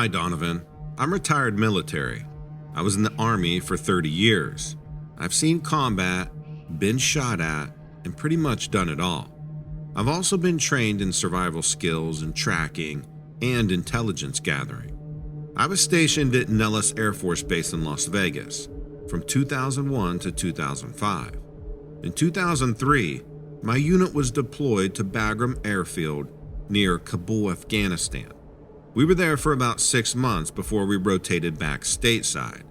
Hi, Donovan. I'm retired military. I was in the Army for 30 years. I've seen combat, been shot at, and pretty much done it all. I've also been trained in survival skills and tracking and intelligence gathering. I was stationed at Nellis Air Force Base in Las Vegas from 2001 to 2005. In 2003, my unit was deployed to Bagram Airfield near Kabul, Afghanistan. We were there for about 6 months before we rotated back stateside.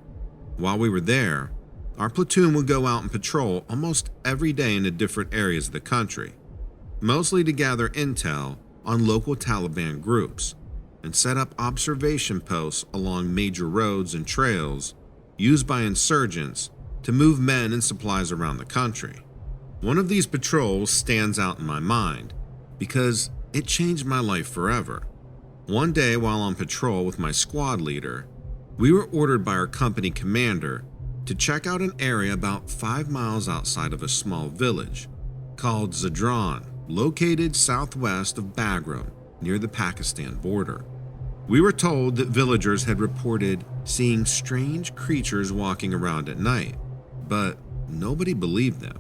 While we were there, our platoon would go out and patrol almost every day into different areas of the country, mostly to gather intel on local Taliban groups and set up observation posts along major roads and trails used by insurgents to move men and supplies around the country. One of these patrols stands out in my mind because it changed my life forever. One day while on patrol with my squad leader, we were ordered by our company commander to check out an area about 5 miles outside of a small village called Zadran, located southwest of Bagram near the Pakistan border. We were told that villagers had reported seeing strange creatures walking around at night, but nobody believed them.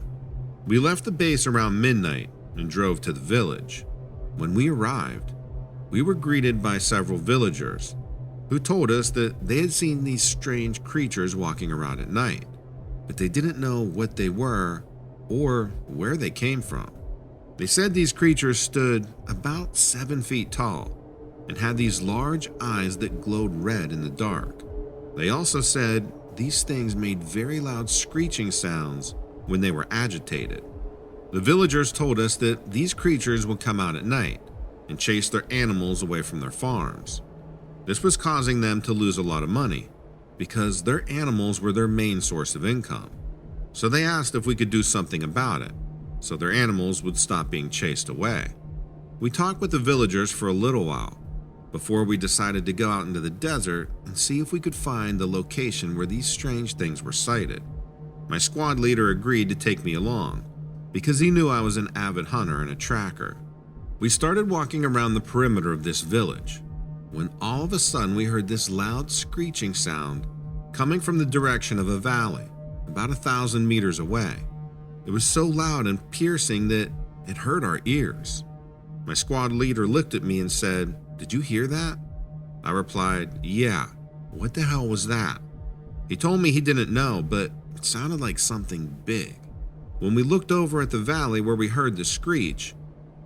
We left the base around midnight and drove to the village. When we arrived, we were greeted by several villagers who told us that they had seen these strange creatures walking around at night, but they didn't know what they were or where they came from. They said these creatures stood about 7 feet tall and had these large eyes that glowed red in the dark. They also said these things made very loud screeching sounds when they were agitated. The villagers told us that these creatures would come out at night and chase their animals away from their farms. This was causing them to lose a lot of money because their animals were their main source of income. So they asked if we could do something about it so their animals would stop being chased away. We talked with the villagers for a little while before we decided to go out into the desert and see if we could find the location where these strange things were sighted. My squad leader agreed to take me along because he knew I was an avid hunter and a tracker. We started walking around the perimeter of this village when all of a sudden we heard this loud screeching sound coming from the direction of a valley about 1,000 meters away. It was so loud and piercing that it hurt our ears. My squad leader looked at me and said, "Did you hear that?" I replied, "Yeah. What the hell was that?" He told me he didn't know, but it sounded like something big. When we looked over at the valley where we heard the screech,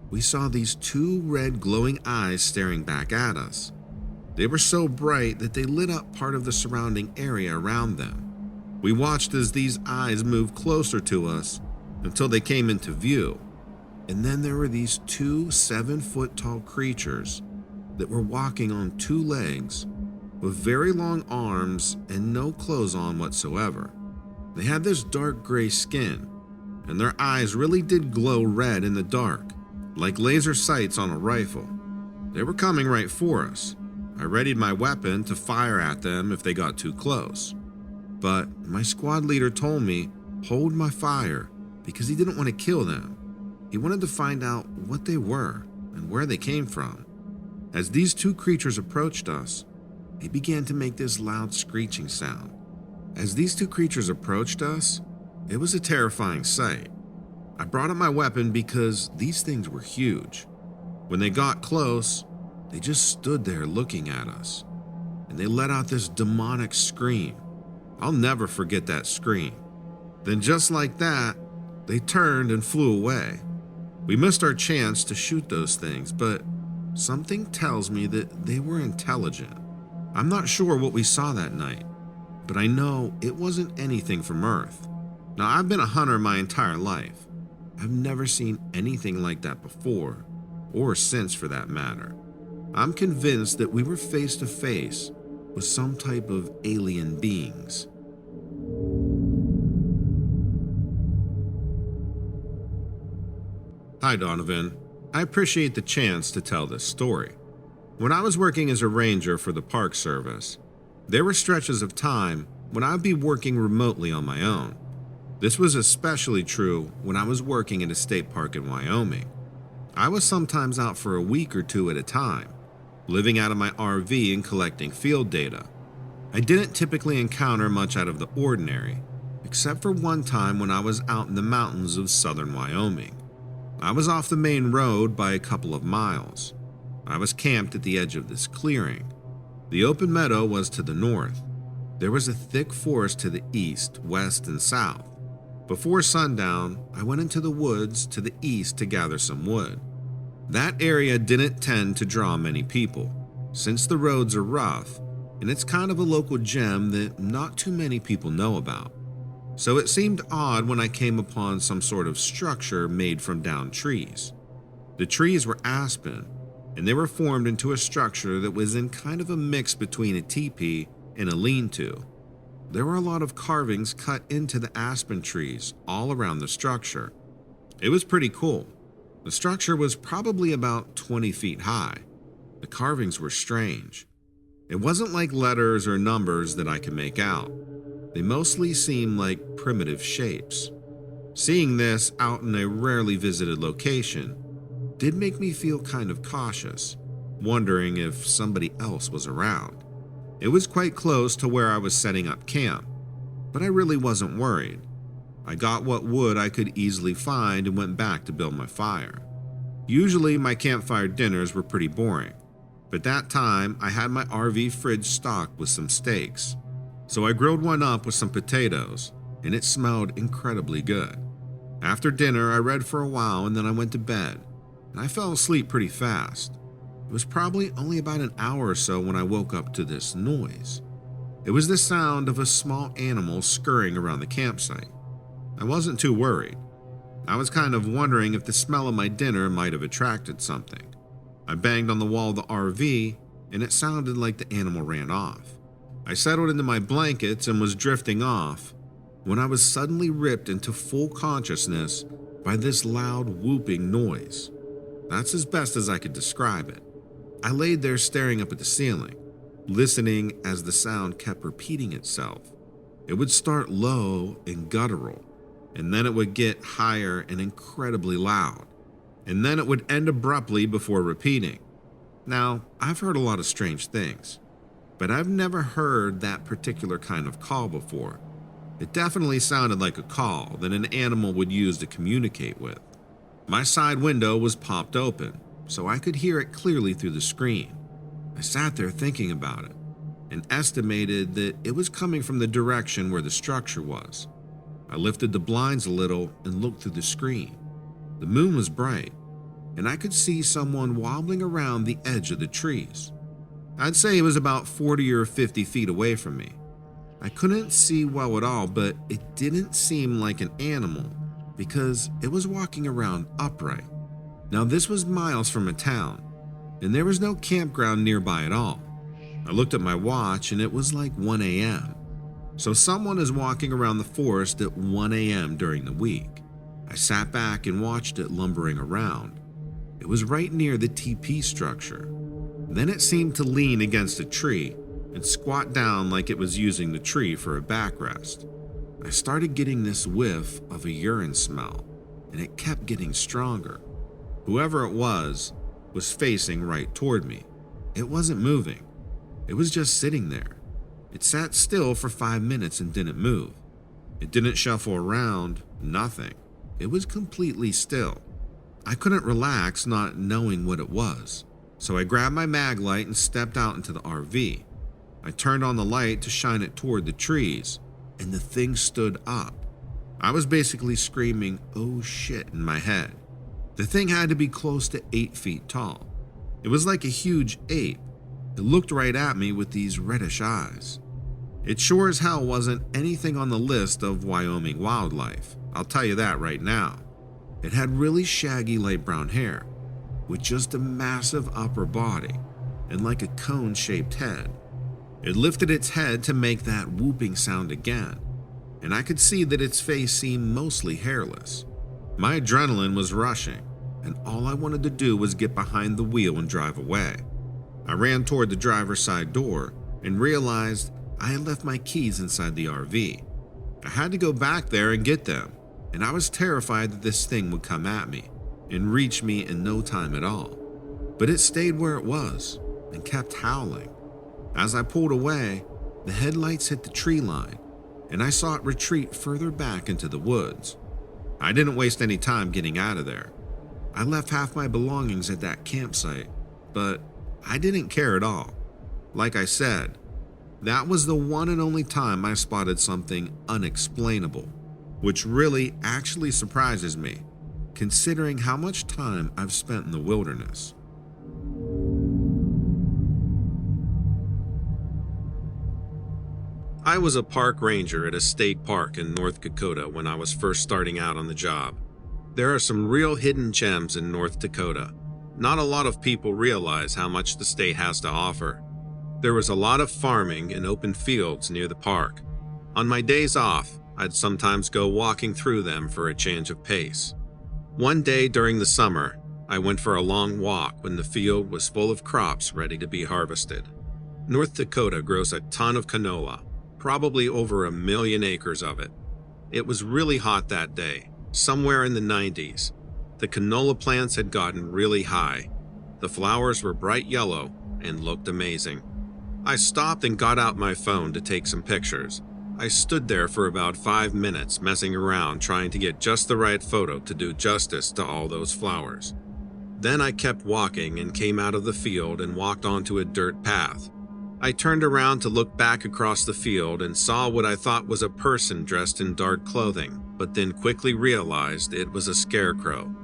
we saw these 2 red glowing eyes staring back at us. They were so bright that they lit up part of the surrounding area around them. We watched as these eyes moved closer to us until they came into view. And then there were these 2 7-foot-tall creatures that were walking on 2 legs with very long arms and no clothes on whatsoever. They had this dark gray skin, and their eyes really did glow red in the dark, like laser sights on a rifle. They were coming right for us. I readied my weapon to fire at them if they got too close. But my squad leader told me, hold my fire, because he didn't want to kill them. He wanted to find out what they were and where they came from. As these 2 creatures approached us, they began to make this loud screeching sound. As these 2 creatures approached us, it was a terrifying sight. I brought up my weapon because these things were huge. When they got close, they just stood there looking at us, and they let out this demonic scream. I'll never forget that scream. Then just like that, they turned and flew away. We missed our chance to shoot those things, but something tells me that they were intelligent. I'm not sure what we saw that night, but I know it wasn't anything from Earth. Now, I've been a hunter my entire life. I've never seen anything like that before, or since for that matter. I'm convinced that we were face to face with some type of alien beings. Hi, Donovan. I appreciate the chance to tell this story. When I was working as a ranger for the Park Service, there were stretches of time when I would be working remotely on my own. This was especially true when I was working at a state park in Wyoming. I was sometimes out for a week or 2 at a time, living out of my RV and collecting field data. I didn't typically encounter much out of the ordinary, except for one time when I was out in the mountains of southern Wyoming. I was off the main road by a couple of miles. I was camped at the edge of this clearing. The open meadow was to the north. There was a thick forest to the east, west, and south. Before sundown, I went into the woods to the east to gather some wood. That area didn't tend to draw many people, since the roads are rough, and it's kind of a local gem that not too many people know about. So it seemed odd when I came upon some sort of structure made from downed trees. The trees were aspen, and they were formed into a structure that was in kind of a mix between a teepee and a lean-to. There were a lot of carvings cut into the aspen trees all around the structure. It was pretty cool. The structure was probably about 20 feet high. The carvings were strange. It wasn't like letters or numbers that I could make out. They mostly seemed like primitive shapes. Seeing this out in a rarely visited location did make me feel kind of cautious, wondering if somebody else was around. It was quite close to where I was setting up camp, but I really wasn't worried. I got what wood I could easily find and went back to build my fire. Usually my campfire dinners were pretty boring, but that time I had my RV fridge stocked with some steaks. So I grilled one up with some potatoes, and it smelled incredibly good. After dinner, I read for a while and then I went to bed, and I fell asleep pretty fast. It was probably only about an hour or so when I woke up to this noise. It was the sound of a small animal scurrying around the campsite. I wasn't too worried. I was kind of wondering if the smell of my dinner might have attracted something. I banged on the wall of the RV, and it sounded like the animal ran off. I settled into my blankets and was drifting off when I was suddenly ripped into full consciousness by this loud whooping noise. That's as best as I could describe it. I laid there staring up at the ceiling, listening as the sound kept repeating itself. It would start low and guttural, and then it would get higher and incredibly loud, and then it would end abruptly before repeating. Now, I've heard a lot of strange things, but I've never heard that particular kind of call before. It definitely sounded like a call that an animal would use to communicate with. My side window was popped open, so I could hear it clearly through the screen. I sat there thinking about it and estimated that it was coming from the direction where the structure was. I lifted the blinds a little and looked through the screen. The moon was bright, and I could see someone wobbling around the edge of the trees. I'd say it was about 40 or 50 feet away from me. I couldn't see well at all, but it didn't seem like an animal because it was walking around upright. Now, this was miles from a town, and there was no campground nearby at all. I looked at my watch, and it was like 1 a.m. So someone is walking around the forest at 1 a.m. during the week. I sat back and watched it lumbering around. It was right near the TP structure. Then it seemed to lean against a tree and squat down like it was using the tree for a backrest. I started getting this whiff of a urine smell, and it kept getting stronger. Whoever it was facing right toward me. It wasn't moving. It was just sitting there. It sat still for 5 minutes and didn't move. It didn't shuffle around, nothing. It was completely still. I couldn't relax not knowing what it was. So I grabbed my mag light and stepped out into the RV. I turned on the light to shine it toward the trees, and the thing stood up. I was basically screaming, "Oh shit," in my head. The thing had to be close to 8 feet tall. It was like a huge ape. It looked right at me with these reddish eyes. It sure as hell wasn't anything on the list of Wyoming wildlife, I'll tell you that right now. It had really shaggy light brown hair, with just a massive upper body and like a cone-shaped head. It lifted its head to make that whooping sound again, and I could see that its face seemed mostly hairless. My adrenaline was rushing, and all I wanted to do was get behind the wheel and drive away. I ran toward the driver's side door and realized I had left my keys inside the RV. I had to go back there and get them, and I was terrified that this thing would come at me and reach me in no time at all. But it stayed where it was. and kept howling. As I pulled away, the headlights hit the tree line, and I saw it retreat further back into the woods. I didn't waste any time getting out of there. I left half my belongings at that campsite, but I didn't care at all. Like I said, that was the one and only time I spotted something unexplainable, which really actually surprises me, considering how much time I've spent in the wilderness. I was a park ranger at a state park in North Dakota when I was first starting out on the job. There are some real hidden gems in North Dakota. Not a lot of people realize how much the state has to offer. There was a lot of farming and open fields near the park. On my days off, I'd sometimes go walking through them for a change of pace. One day during the summer, I went for a long walk when the field was full of crops ready to be harvested. North Dakota grows a ton of canola, probably over 1 million acres of it. It was really hot that day, somewhere in the 90s. The canola plants had gotten really high. The flowers were bright yellow and looked amazing. I stopped and got out my phone to take some pictures. I stood there for about 5 minutes messing around trying to get just the right photo to do justice to all those flowers. Then I kept walking and came out of the field and walked onto a dirt path. I turned around to look back across the field and saw what I thought was a person dressed in dark clothing, but then quickly realized it was a scarecrow.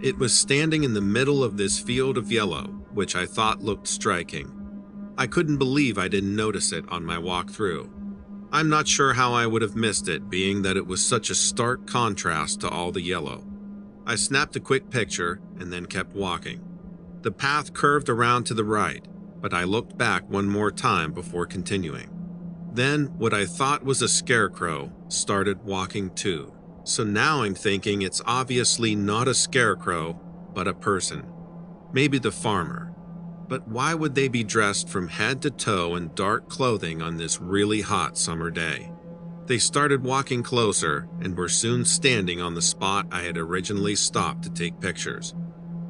It was standing in the middle of this field of yellow, which I thought looked striking. I couldn't believe I didn't notice it on my walk through. I'm not sure how I would have missed it, being that it was such a stark contrast to all the yellow. I snapped a quick picture and then kept walking. The path curved around to the right, but I looked back one more time before continuing. Then what I thought was a scarecrow started walking too. So now I'm thinking it's obviously not a scarecrow, but a person. Maybe the farmer. But why would they be dressed from head to toe in dark clothing on this really hot summer day? They started walking closer and were soon standing on the spot I had originally stopped to take pictures.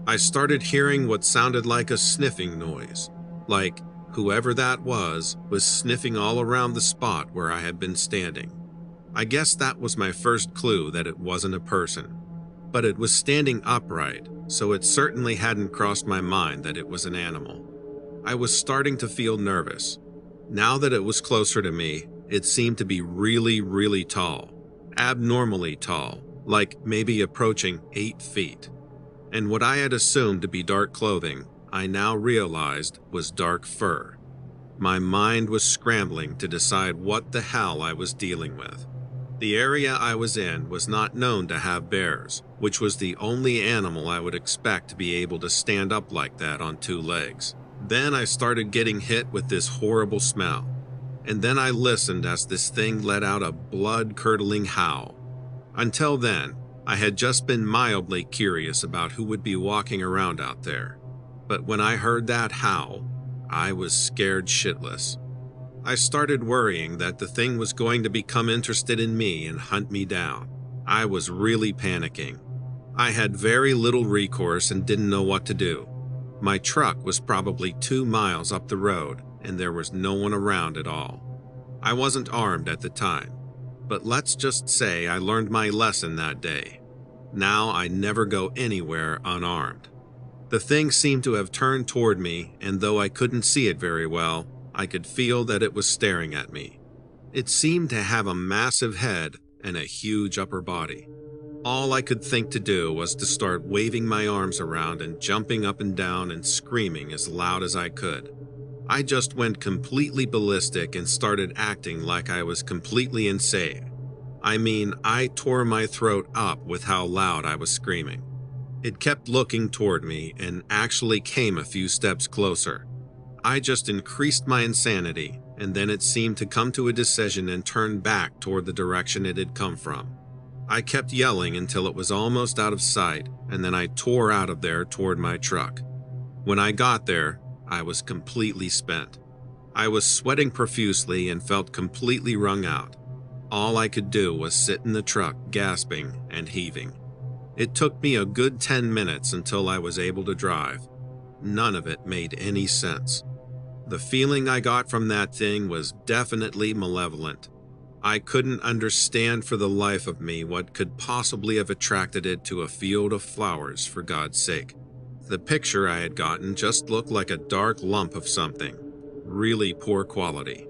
I started hearing what sounded like a sniffing noise, like whoever that was sniffing all around the spot where I had been standing. I guess that was my first clue that it wasn't a person. But it was standing upright, so it certainly hadn't crossed my mind that it was an animal. I was starting to feel nervous. Now that it was closer to me, it seemed to be really, really tall. Abnormally tall, like maybe approaching 8 feet. And what I had assumed to be dark clothing, I now realized was dark fur. My mind was scrambling to decide what the hell I was dealing with. The area I was in was not known to have bears, which was the only animal I would expect to be able to stand up like that on 2 legs. Then I started getting hit with this horrible smell. And then I listened as this thing let out a blood-curdling howl. Until then, I had just been mildly curious about who would be walking around out there. But when I heard that howl, I was scared shitless. I started worrying that the thing was going to become interested in me and hunt me down. I was really panicking. I had very little recourse and didn't know what to do. My truck was probably 2 miles up the road, and there was no one around at all. I wasn't armed at the time, but let's just say I learned my lesson that day. Now I never go anywhere unarmed. The thing seemed to have turned toward me, and though I couldn't see it very well, I could feel that it was staring at me. It seemed to have a massive head and a huge upper body. All I could think to do was to start waving my arms around and jumping up and down and screaming as loud as I could. I just went completely ballistic and started acting like I was completely insane. I mean, I tore my throat up with how loud I was screaming. It kept looking toward me and actually came a few steps closer. I just increased my insanity, and then it seemed to come to a decision and turn back toward the direction it had come from. I kept yelling until it was almost out of sight, and then I tore out of there toward my truck. When I got there, I was completely spent. I was sweating profusely and felt completely wrung out. All I could do was sit in the truck, gasping and heaving. It took me a good 10 minutes until I was able to drive. None of it made any sense. The feeling I got from that thing was definitely malevolent. I couldn't understand for the life of me what could possibly have attracted it to a field of flowers, for God's sake. The picture I had gotten just looked like a dark lump of something, really poor quality.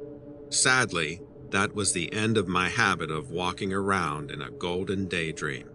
Sadly, that was the end of my habit of walking around in a golden daydream.